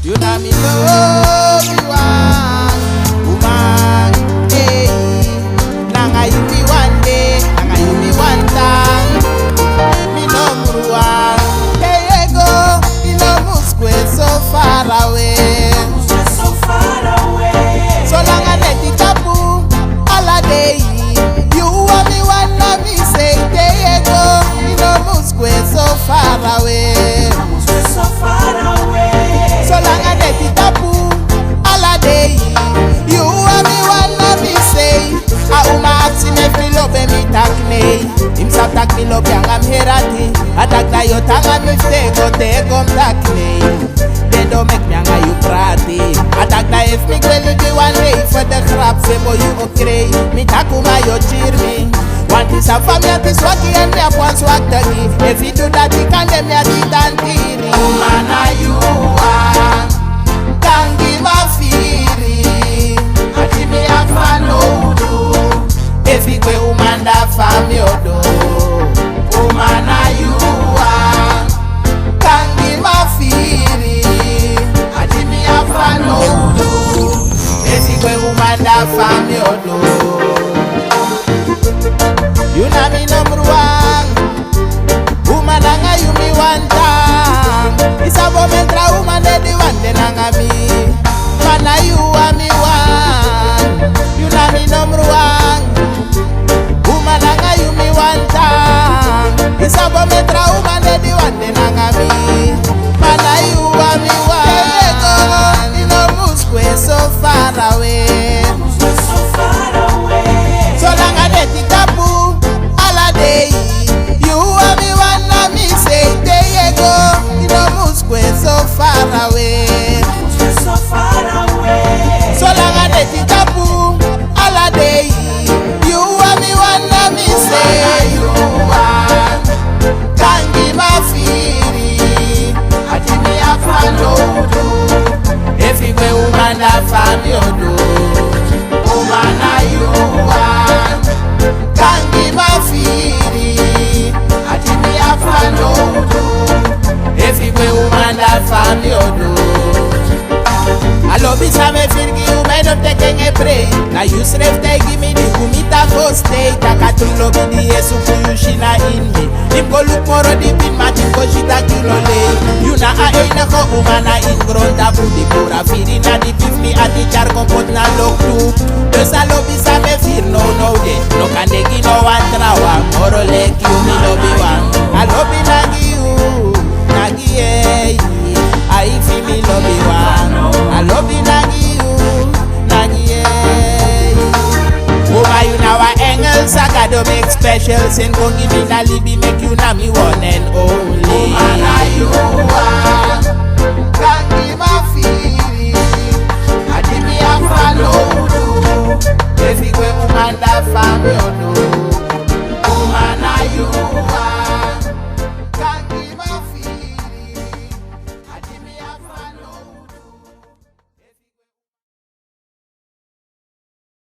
You know me love you one woman, hey. Nanga you be one day, nanga you be one time. Me number one, there you go. Me no square so far away, so far away. So long I let it taboo all a day. You want me one, let me say there you go. Me no square so far away, so far away. So long I let it taboo all a day. You want me one, let me say. A uma aksi me filo be mi takne. Him sa tak mi lo biang am herati. Atak na yo tanga mi tego takne. They don't make me anga you prati. Atak na if me gweli be one day for the crap Fibo you okay. Mi takuma yo cheer me. Want is a family at this waki and me up one swag dagi. If you do that you can dem ya di tantiri. Umana you are kangi mafiri. Ati mi afano do. If you go umanda family odo. Umana you are kangi mafiri. Ati mi afano do. If you go umanda family odo. You know me number one. Woman nanga you me one time. It's a moment tra woman the one de nanga me. Mana you are me one. You know me number one. Woman nanga you me one time. It's a moment tra woman the one de nanga me. Mana you are me one. You know Musque so far away. So far away. So long I let it taboo. You and me wanna me say there you go. You know Musque so far away. So far away. So long I let it taboo all a day. You and me wanna me say you are can't give a feeling. I think me a follow do. If you go woman a family do. Woman a you are can't give a feeling. If you go woman that family odo. A Lobi sa me firgi you made up taking a break. Na you sref te give me the kumita go stay. Takatul Lobi di yesu kuyu shina in me. Him go look moro di pin ma tim go shita kilole. You na a eine ko umana in gronda budi pura firi na di pifni a di char kompot na lok tu. Dus a Lobi sa me fir no de. No kandegi no one trawa. Moro lek you mi Lobi wan. A Lobi nagi you, nagi ye. I feel me Lobi wan. A Lobi nagi you, nagi ye. Over you now a Engels a Gado make special. Send go give me na Libi make you na me one and only. Umana you are